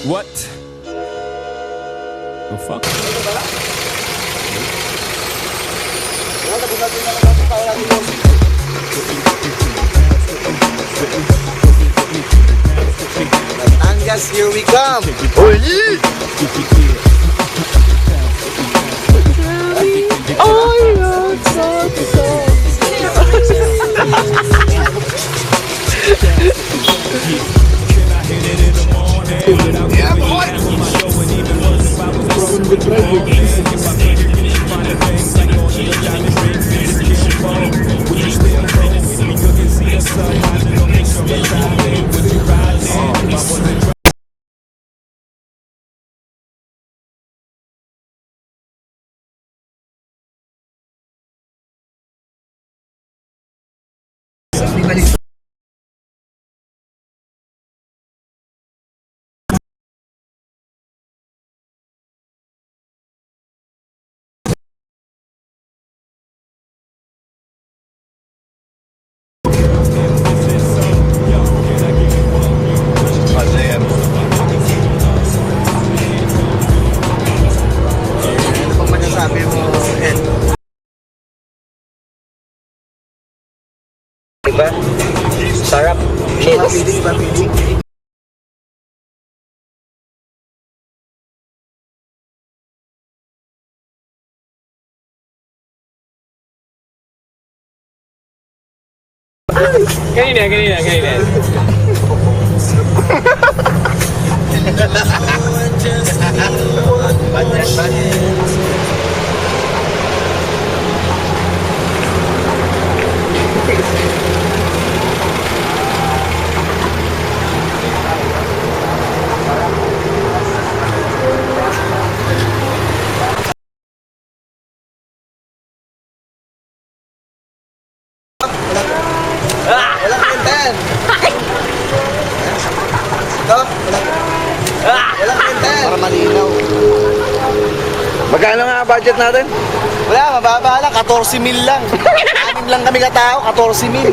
What? The fuck? Angas, here we come. Ano pang masasabi mo, Ed? Diba? Sarap. Feeling ba? Feeling? Kanina. Walang kwentahan. Ito? Walang kwentahan. Para malinaw. Magkano nga budget natin? Wala, mababa lang. 14 mil lang. 6 lang kami katao, 14 mil.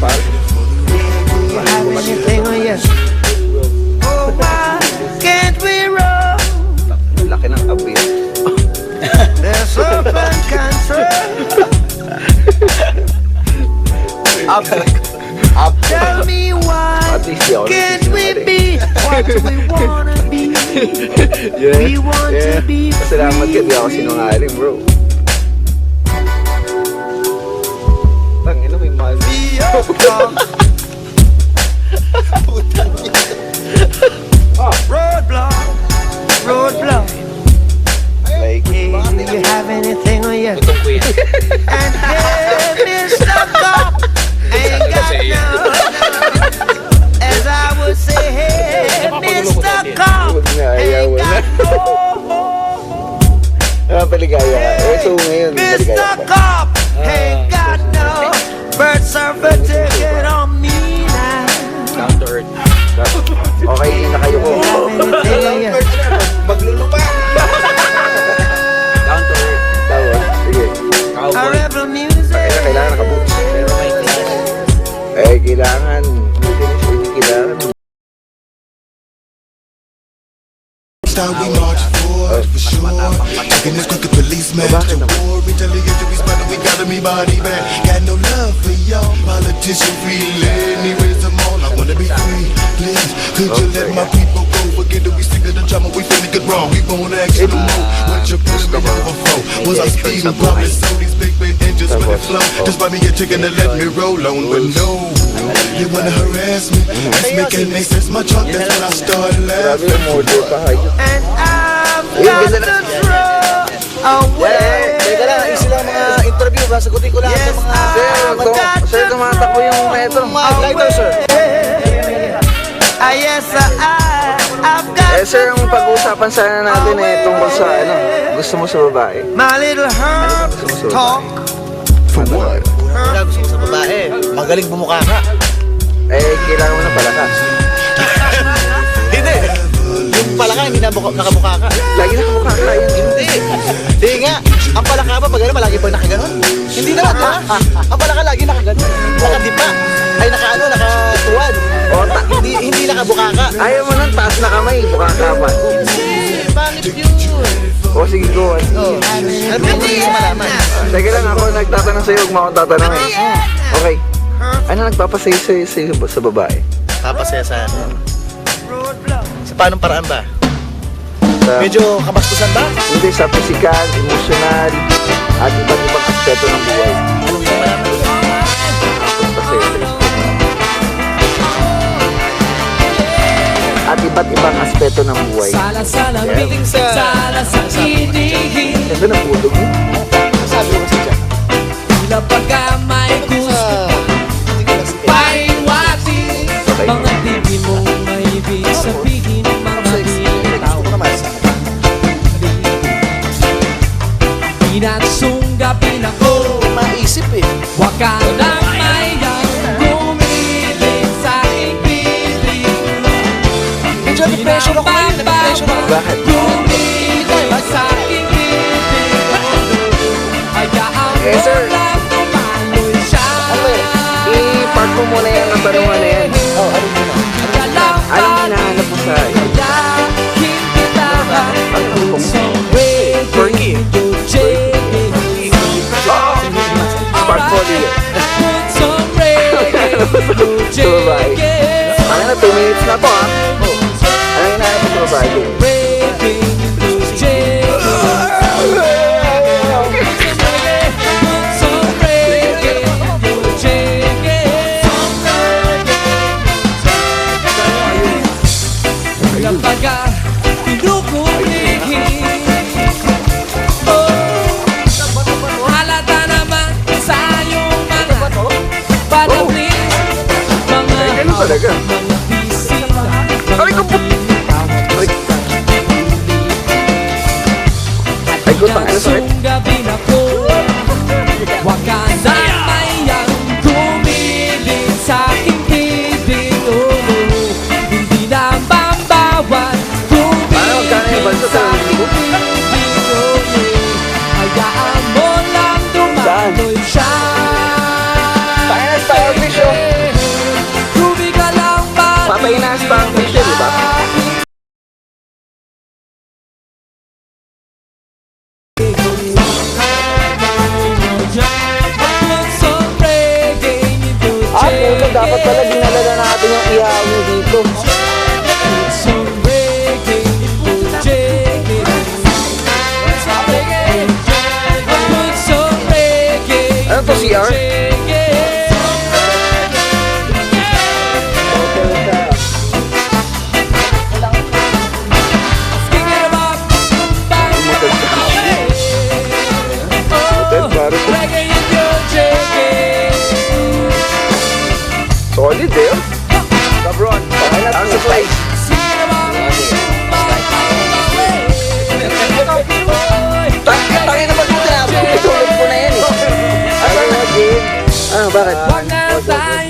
pare. Anything on yes. Oh, why can't we roll? Laki ng abis. There's open control. Tell me why At least di ako can't we nagsisinungaling. be what we wanna be? Yeah, We want to be Pasalamat ka, di ako sinungaling, bro. Tangina, may mahal. Be up, roadblock, roadblock. Like, Hey, do you have anything on you? Gutom ko yan. And hey, Mr. Cop, ain't got no. As I would say, hey, Mr. Cop, huwag na, ayaw ain't na. got no. Paligaya ka. Eh, so ngayon, paligaya Mr. ka. Cop, ain't got no. Bird surfer ticket on me now. Down to earth. Okay, na kayo ko. Anything on you? Maglulupa. Down to earth. Tawa, sige. A Cowboy. rebel music. Kailangan nakaboots. Pero may ticket. Eh, kailangan. Hindi kailangan. Style we march forward for sure. Taking this crooked policeman to war. Retaliation, we spotted, we got him, he body bag. Got no love for y'all. Politician feeling, he raise them all. I wanna be free. Please, could you let my people go? Forget that we sick of the drama, we finna get wrong. We won't ask you no more. What you put me over for? Was I speeding? Probably so these big engines with the flow. Just buy me a chicken and let me roll on. But no, you wanna harass me? Ask me, can they sense my truck? That's when I started Grabe laughing. yung order pa kayo. And I've Ayun, got ganda to na. throw away. Teka lang, isa lang mga interview. Sagutin ko lang Yes, sa mga... Sir, tumatakbo yung metro. Lighter, sir. Yes, I've got Eh, sir, ang pag-uusapan sana natin eh, tungkol sa ano, gusto mo sa babae? my little herb Gusto mo sa talk. babae? For what? Wala, gusto ko sa babae. Magaling bumukha ka. Eh, kailangan mo na pala ka. Hindi. Yung palaka, hindi na nakamukha ka. Lagi nakamukha ka yun. Hindi. Hindi nga. Ang palaka ba, pag gano'n, malagi pa nakaganon? Hindi naman, ha? Ang palaka lagi nakaganon. Nakadipa. Ay, nakatuwad. Hindi nakabuka ka. Ayaw mo ng taas na kamay, buka ka pa. Pangit yun. O sige, go on. Oh. Ano ba yung gusto malaman? Teka lang, ako nagtatanong sa'yo, huwag mo akong tatanungin. Okay. Ano nagpapasaya sa'yo sa babae? Papasaya sa sa paanong paraan ba? Sa, Medyo kabastusan ba? hindi, sa physical, emotional, at iba't ibang aspeto ng buhay. Anong gusto malaman? Nagpapasaya sa'yo. At iba't ibang aspeto ng buhay. Pagdating sa... Ganda ng pulog mo. Sabi ko kasi dyan. Tila pagka may gusto paiwati Okay. mga di mo maibig sabihin mga bitaw Pinasunggapin ako Maisip eh. Huwag ka nang mayang gumiling sa aking piling Medyo na-pressure ako ngayon. Na-pressure ako. Bakit? Gumiling sa aking piling Hayaan mo Eh, sir. lang tumaloy siya Ano eh? I-park mo muna yan ang tanungan na yan. Oh, ano yun? Anong hinahanap mo sa Perky. park mo dito? Sa babae. Ano na, 2 minutes na po ah. Anong hinahanap mo sa babae? Kapag pinukulihin halata naman sa iyong mga panablis mga Ganun talaga. mga bisita Aray ko po! Ay, gutang, ano sakit? gabi na po huwag ka na mayang gumiling sa aking bibig hindi na bambawat Paano magkano yung balsa sa libo? hayaan mo lang dumaloy siya Tayo na sa Elvis, oh. English yun, di ba? Puto, dapat pala dinala na natin yung ihaw nyo dito. Ano to, CR? Solid eh. Cabron, okay na to. Place. Tangin naman po na. Itulog ko na yan eh. Ano na, Jim? Ano, bakit?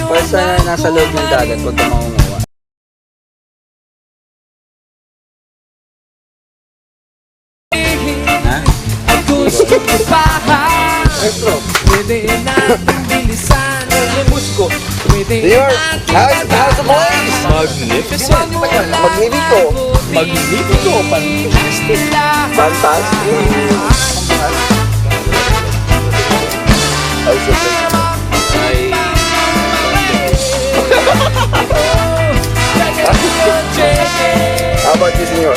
Basta nasa loob ng dagat, huwag ka makunguha. Pwede natin bilisan. Dior, how's the boys? Magnificent. Magnifico. Magnifico. Fantastic. Fantastic. How's the place? Ay, How about you, senor?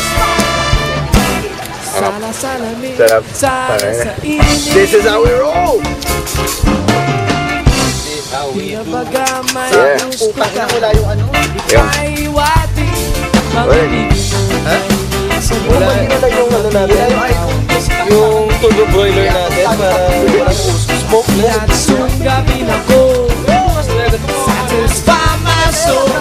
Sala sa lamig, Sarap. sala sa init. This is how we roll! Pinapagamay Yeah. ang gusto Putang na ka. wala yung ano. Yung, Maiwati, mabibigin mo. Sa Wala yung ano natin. Yung turbo broiler natin para smokeless. lahat ng gabi na ko. Satisfy my soul.